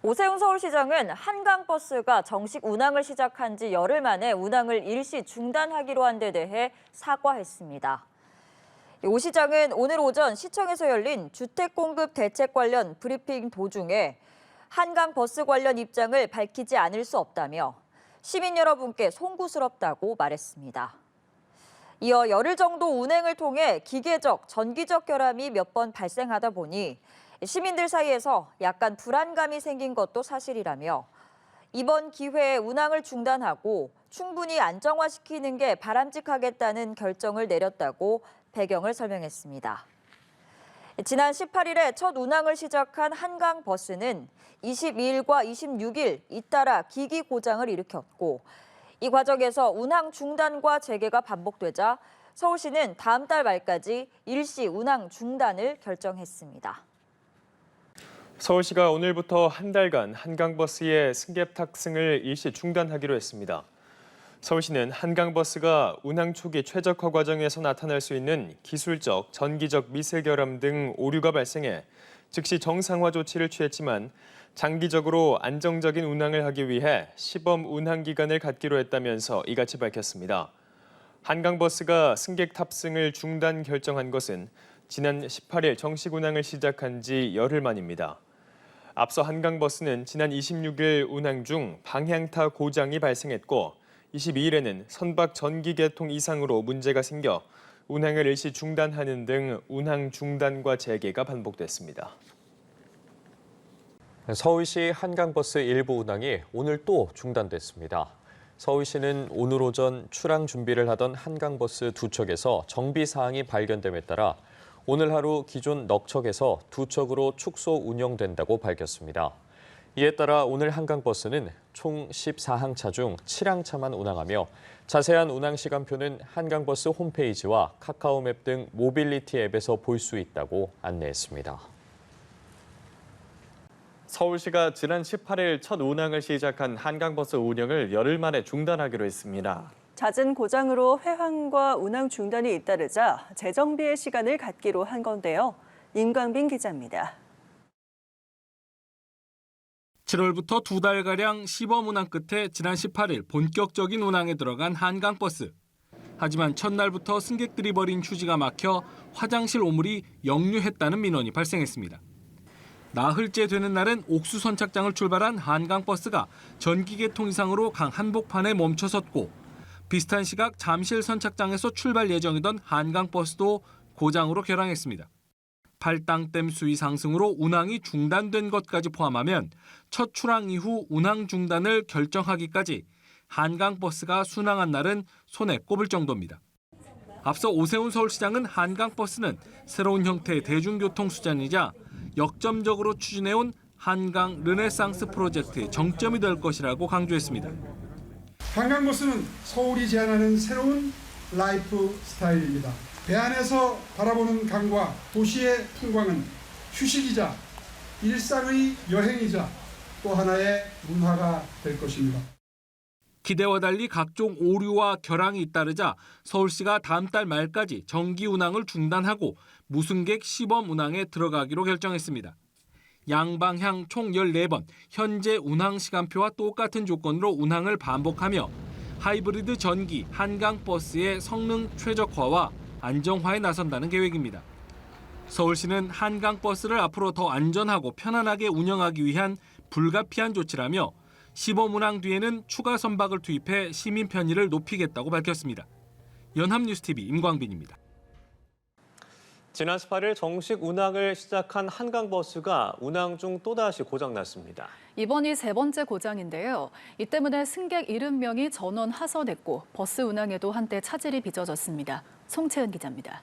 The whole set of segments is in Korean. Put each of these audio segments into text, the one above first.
오세훈 서울시장은 한강버스가 정식 운항을 시작한 지 열흘 만에 운항을 일시 중단하기로 한 데 대해 사과했습니다. 오 시장은 오늘 오전 시청에서 열린 주택공급 대책 관련 브리핑 도중에 한강버스 관련 입장을 밝히지 않을 수 없다며 시민 여러분께 송구스럽다고 말했습니다. 이어 열흘 정도 운행을 통해 기계적, 전기적 결함이 몇 번 발생하다 보니 시민들 사이에서 약간 불안감이 생긴 것도 사실이라며 이번 기회에 운항을 중단하고 충분히 안정화시키는 게 바람직하겠다는 결정을 내렸다고 배경을 설명했습니다. 지난 18일에 첫 운항을 시작한 한강버스는 22일과 26일 잇따라 기기 고장을 일으켰고 이 과정에서 운항 중단과 재개가 반복되자 서울시는 다음 달 말까지 일시 운항 중단을 결정했습니다. 서울시가 오늘부터 한 달간 한강버스의 승객 탑승을 일시 중단하기로 했습니다. 서울시는 한강버스가 운항 초기 최적화 과정에서 나타날 수 있는 기술적, 전기적 미세 결함 등 오류가 발생해 즉시 정상화 조치를 취했지만 장기적으로 안정적인 운항을 하기 위해 시범 운항 기간을 갖기로 했다면서 이같이 밝혔습니다. 한강버스가 승객 탑승을 중단 결정한 것은 지난 18일 정식 운항을 시작한 지 열흘 만입니다. 앞서 한강버스는 지난 26일 운항 중 방향타 고장이 발생했고 22일에는 선박 전기 개통 이상으로 문제가 생겨 운항을 일시 중단하는 등 운항 중단과 재개가 반복됐습니다. 서울시 한강버스 일부 운항이 오늘 또 중단됐습니다. 서울시는 오늘 오전 출항 준비를 하던 한강버스 두 척에서 정비 사항이 발견됨에 따라 오늘 하루 기존 넉 척에서 두 척으로 축소 운영된다고 밝혔습니다. 이에 따라 오늘 한강버스는 총 14항차 중 7항차만 운항하며 자세한 운항 시간표는 한강버스 홈페이지와 카카오맵 등 모빌리티 앱에서 볼 수 있다고 안내했습니다. 서울시가 지난 18일 첫 운항을 시작한 한강버스 운영을 열흘 만에 중단하기로 했습니다. 잦은 고장으로 회항과 운항 중단이 잇따르자 재정비의 시간을 갖기로 한 건데요. 임광빈 기자입니다. 7월부터 두 달가량 시범 운항 끝에 지난 18일 본격적인 운항에 들어간 한강버스. 하지만 첫날부터 승객들이 벌인 휴지가 막혀 화장실 오물이 역류했다는 민원이 발생했습니다. 나흘째 되는 날은 옥수 선착장을 출발한 한강버스가 전기 개통 이상으로 강 한복판에 멈춰섰고 비슷한 시각 잠실 선착장에서 출발 예정이던 한강버스도 고장으로 결항했습니다. 팔당댐 수위 상승으로 운항이 중단된 것까지 포함하면 첫 출항 이후 운항 중단을 결정하기까지 한강버스가 순항한 날은 손에 꼽을 정도입니다. 앞서 오세훈 서울시장은 한강버스는 새로운 형태의 대중교통 수단이자 역점적으로 추진해온 한강 르네상스 프로젝트의 정점이 될 것이라고 강조했습니다. 한강버스는 서울이 제안하는 새로운 라이프 스타일입니다. 배 안에서 바라보는 강과 도시의 풍광은 휴식이자 일상의 여행이자 또 하나의 문화가 될 것입니다. 기대와 달리 각종 오류와 결항이 잇따르자 서울시가 다음 달 말까지 정기 운항을 중단하고 무승객 시범 운항에 들어가기로 결정했습니다. 양방향 총 14번, 현재 운항 시간표와 똑같은 조건으로 운항을 반복하며 하이브리드 전기 한강버스의 성능 최적화와 안정화에 나선다는 계획입니다. 서울시는 한강버스를 앞으로 더 안전하고 편안하게 운영하기 위한 불가피한 조치라며 시범 운항 뒤에는 추가 선박을 투입해 시민 편의를 높이겠다고 밝혔습니다. 연합뉴스TV 임광빈입니다. 지난 18일 정식 운항을 시작한 한강버스가 운항 중 또다시 고장났습니다. 이번이 세 번째 고장인데요. 이 때문에 승객 70명이 전원 하선했고 버스 운항에도 한때 차질이 빚어졌습니다. 송채은 기자입니다.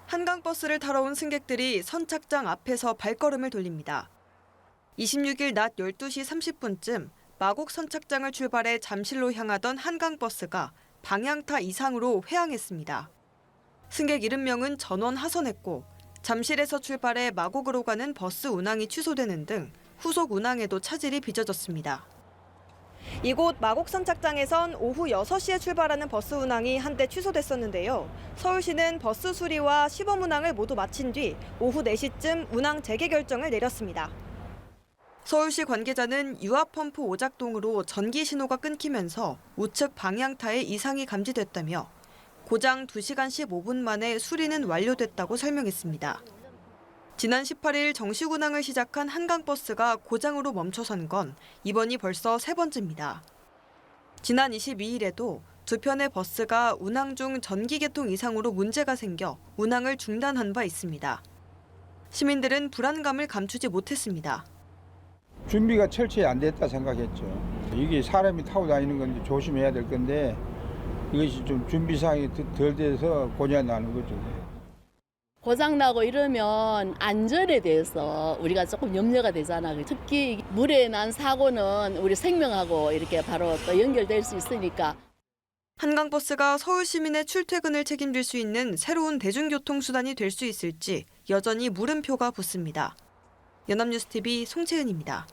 한강버스를 타러 온 승객들이 선착장 앞에서 발걸음을 돌립니다. 26일 낮 12시 30분쯤 마곡 선착장을 출발해 잠실로 향하던 한강버스가 방향타 이상으로 회항했습니다. 승객 70명은 전원 하선했고 잠실에서 출발해 마곡으로 가는 버스 운항이 취소되는 등 후속 운항에도 차질이 빚어졌습니다. 이곳 마곡 선착장에선 오후 6시에 출발하는 버스 운항이 한때 취소됐었는데요. 서울시는 버스 수리와 시범 운항을 모두 마친 뒤 오후 4시쯤 운항 재개 결정을 내렸습니다. 서울시 관계자는 유압 펌프 오작동으로 전기 신호가 끊기면서 우측 방향타에 이상이 감지됐다며 고장 2시간 15분 만에 수리는 완료됐다고 설명했습니다. 지난 18일 정식 운항을 시작한 한강버스가 고장으로 멈춰선 건 이번이 벌써 3번째입니다. 지난 22일에도 두 편의 버스가 운항 중 전기계통 이상으로 문제가 생겨 운항을 중단한 바 있습니다. 시민들은 불안감을 감추지 못했습니다. 준비가 철저히 안 됐다 생각했죠. 이게 사람이 타고 다니는 건데 조심해야 될 건데 이것이 좀 준비사항이 덜 돼서 고장이 나는 거죠. 고장나고 이러면 안전에 대해서 우리가 조금 염려가 되잖아. 특히 물에 난 사고는 우리 생명하고 이렇게 바로 또 연결될 수 있으니까. 한강버스가 서울 시민의 출퇴근을 책임질 수 있는 새로운 대중교통수단이 될 수 있을지 여전히 물음표가 붙습니다. 연합뉴스TV 송채은입니다.